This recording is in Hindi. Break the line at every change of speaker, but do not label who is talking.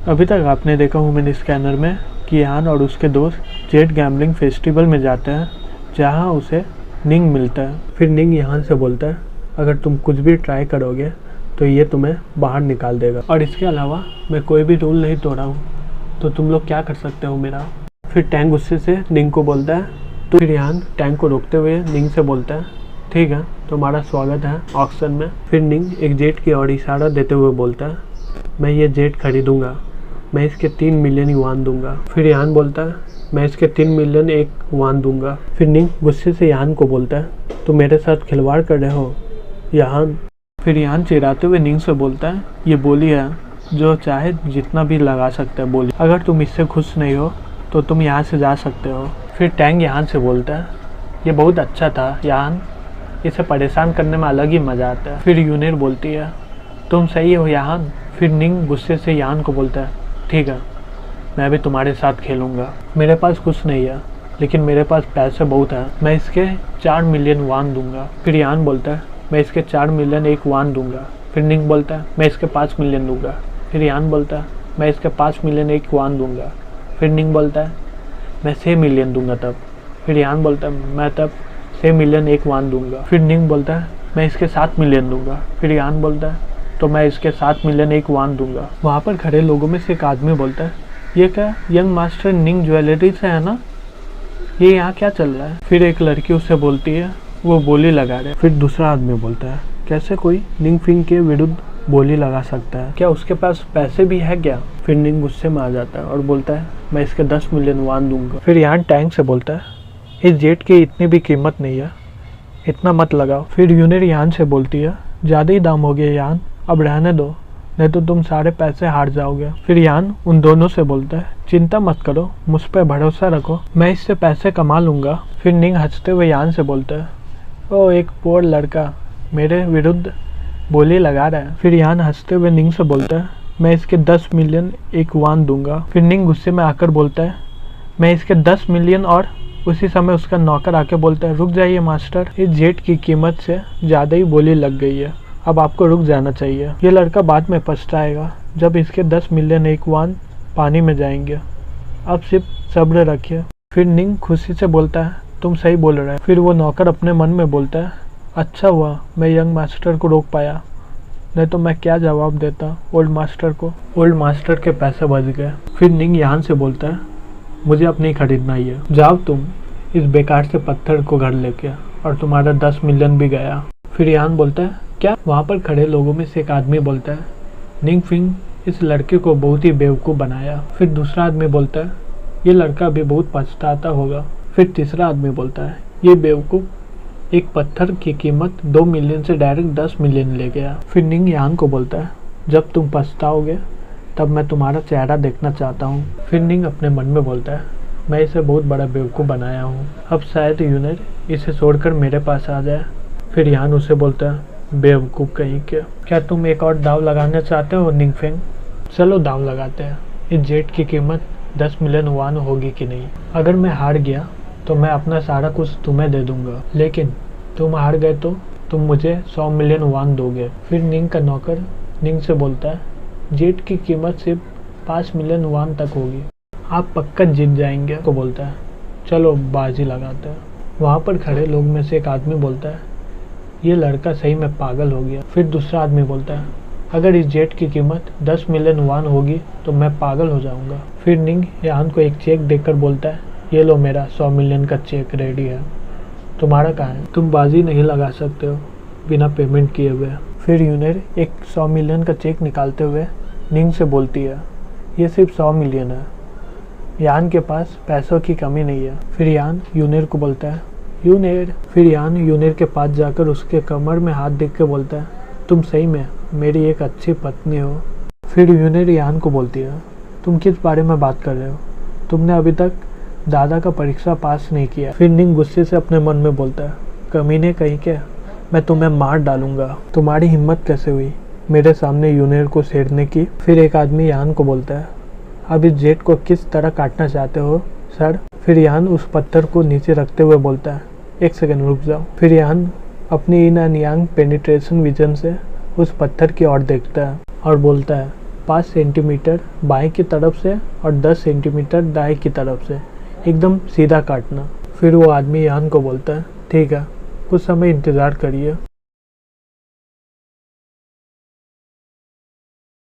अभी तक आपने देखा ह्यूमन स्कैनर में कि यान और उसके दोस्त जेट गैम्बलिंग फेस्टिवल में जाते हैं जहां उसे निंग मिलता है। फिर निंग यहाँ से बोलता है अगर तुम कुछ भी ट्राई करोगे तो ये तुम्हें बाहर निकाल देगा, और इसके अलावा मैं कोई भी रूल नहीं तोड़ा हूँ, तो तुम लोग क्या कर सकते हो मेरा। फिर टैंक गुस्से से निंग को बोलता है, तो फिर यान टैंक को रोकते हुए निंग से बोलता है ठीक है तुम्हारा स्वागत है ऑक्शन में। फिर निंग एक जेट की ओर इशारा देते हुए बोलता है मैं ये जेट खरीदूंगा, मैं इसके 3 मिलियन युआन दूंगा। फिर यान बोलता है मैं इसके 3 मिलियन एक युआन दूंगा। फिर निंग गुस्से से यान को बोलता है तुम मेरे साथ खिलवाड़ कर रहे हो यान। फिर यान चिढ़ाते हुए निंग से बोलता है ये बोली है जो चाहे जितना भी लगा सकता है बोली, अगर तुम इससे खुश नहीं हो तो तुम यहाँ से जा सकते हो। फिर टैंग यान से बोलता है ये बहुत अच्छा था यान, इसे परेशान करने में अलग ही मज़ा आता है। फिर यूनिर बोलती है तुम सही हो यान। फिर निंग गुस्से से यान को बोलता है ठीक है मैं भी तुम्हारे साथ खेलूँगा, मेरे पास कुछ नहीं है लेकिन मेरे पास पैसे बहुत हैं, मैं इसके 4 मिलियन युआन दूंगा। फिर यान बोलता है मैं इसके 4 मिलियन एक युआन दूंगा। फिर निंग बोलता है मैं इसके 5 मिलियन दूंगा। फिर यान बोलता है मैं इसके 5 मिलियन एक युआन दूंगा। फिर निंग बोलता है मैं 6 मिलियन दूंगा तब। फिर यान बोलता है मैं तब 6 मिलियन एक युआन दूंगा। फिर निंग बोलता है मैं इसके 7 मिलियन दूंगा। फिर यान बोलता है तो मैं इसके 7 मिलियन एक युआन दूंगा। वहाँ पर खड़े लोगों में से एक आदमी बोलता है ये क्या यंग मास्टर निंग ज्वेलरी से है ना, ये यहाँ क्या चल रहा है। फिर एक लड़की उससे बोलती है वो बोली लगा रहे। फिर दूसरा आदमी बोलता है कैसे कोई निंग फिंग के विरुद्ध बोली लगा सकता है, क्या उसके पास पैसे भी है क्या। फिर निंग गुस्से में आ जाता है और बोलता है मैं इसके 10 मिलियन युआन दूंगा। फिर यहाँ टैंक से बोलता है इस जेट की इतनी भी कीमत नहीं है, इतना मत लगाओ। फिर यूनिर यान से बोलती है ज़्यादा ही दाम हो गया यान, अब रहने दो नहीं तो तुम सारे पैसे हार जाओगे। फिर यान उन दोनों से बोलता है चिंता मत करो, मुझ पर भरोसा रखो, मैं इससे पैसे कमा लूँगा। फिर निंग हंसते हुए यान से बोलता है ओ एक पोर लड़का मेरे विरुद्ध बोली लगा रहा है। फिर यान हंसते हुए निंग से बोलता है मैं इसके 10 मिलियन एक युआन दूंगा। फिर निंग गुस्से में आकर बोलता है मैं इसके 10 मिलियन, और उसी समय उसका नौकर आके बोलता है रुक जाइए मास्टर, इस जेट की कीमत से ज़्यादा ही बोली लग गई है, अब आपको रुक जाना चाहिए। ये लड़का बाद में पछताएगा जब इसके 10 मिलियन एक युआन पानी में जाएंगे, अब सिर्फ सब्र रखिए। फिर निंग खुशी से बोलता है तुम सही बोल रहे हो। फिर वो नौकर अपने मन में बोलता है अच्छा हुआ मैं यंग मास्टर को रोक पाया, नहीं तो मैं क्या जवाब देता ओल्ड मास्टर को। ओल्ड मास्टर के पैसे बच गए। फिर निंग यान से बोलता है मुझे अब नहीं खरीदना ही है, जाओ तुम इस बेकार से पत्थर को घर लेके, और तुम्हारा 10 मिलियन भी गया। फिर यान बोलता है क्या। वहाँ पर खड़े लोगों में से एक आदमी बोलता है निंग फिंग इस लड़के को बहुत ही बेवकूफ़ बनाया। फिर दूसरा आदमी बोलता है ये लड़का भी बहुत पछताता होगा। फिर तीसरा आदमी बोलता है ये बेवकूफ़ एक पत्थर की कीमत 2 मिलियन से डायरेक्ट 10 मिलियन ले गया। फिर निंग यान को बोलता है जब तुम पछताओगे तब मैं तुम्हारा चेहरा देखना चाहता हूँ। फिर निंग अपने मन में बोलता है मैं इसे बहुत बड़ा बेवकूफ़ बनाया हूँ, अब शायद यूनिर इसे छोड़कर मेरे पास आ जाए। फिर यान उसे बोलता है बेवकूफ़ कहीं क्या तुम एक और दाव लगाना चाहते हो निंग फिंग, चलो दाव लगाते हैं, इस जेट की कीमत 10 मिलियन युआन होगी कि नहीं। अगर मैं हार गया तो मैं अपना सारा कुछ तुम्हें दे दूंगा, लेकिन तुम हार गए तो तुम मुझे 100 मिलियन युआन दोगे। फिर निंग का नौकर निंग से बोलता है जेट की कीमत सिर्फ 5 मिलियन युआन तक होगी, आप पक्का जीत जाएंगे। को बोलता है चलो बाजी लगाते हैं। वहाँ पर खड़े लोग में से एक आदमी बोलता है ये लड़का सही में पागल हो गया। फिर दूसरा आदमी बोलता है अगर इस जेट की कीमत 10 मिलियन युआन होगी तो मैं पागल हो जाऊंगा। फिर निंग यान को एक चेक देकर बोलता है ये लो मेरा 100 मिलियन का चेक रेडी है, तुम्हारा कहाँ है, तुम बाजी नहीं लगा सकते हो बिना पेमेंट किए हुए। फिर यूनिर एक 100 मिलियन का चेक निकालते हुए निंग से बोलती है ये सिर्फ 100 मिलियन है, यान के पास पैसों की कमी नहीं है। फिर यान यूनिर को बोलता है यूनिर। फिर यान यूनिर के पास जाकर उसके कमर में हाथ देख के बोलता है तुम सही में मेरी एक अच्छी पत्नी हो। फिर यूनिर यान को बोलती है तुम किस बारे में बात कर रहे हो, तुमने अभी तक दादा का परीक्षा पास नहीं किया। फिर निंग गुस्से से अपने मन में बोलता है कमीने कहीं के, मैं तुम्हें मार डालूंगा, तुम्हारी हिम्मत कैसे हुई मेरे सामने यूनिर को छेड़ने की। फिर एक आदमी यान को बोलता है अब इस जेट को किस तरह काटना चाहते हो सर। फिर यान उस पत्थर को नीचे रखते हुए बोलता है एक सेकंड रुक जाओ। फिर यान अपनी in and yang penetration vision से उस पत्थर की ओर देखता है और बोलता है 5 सेंटीमीटर बाएं की तरफ से और 10 सेंटीमीटर दाएं की तरफ से एकदम सीधा काटना। फिर वो आदमी यान को बोलता है ठीक है, कुछ समय इंतज़ार करिए।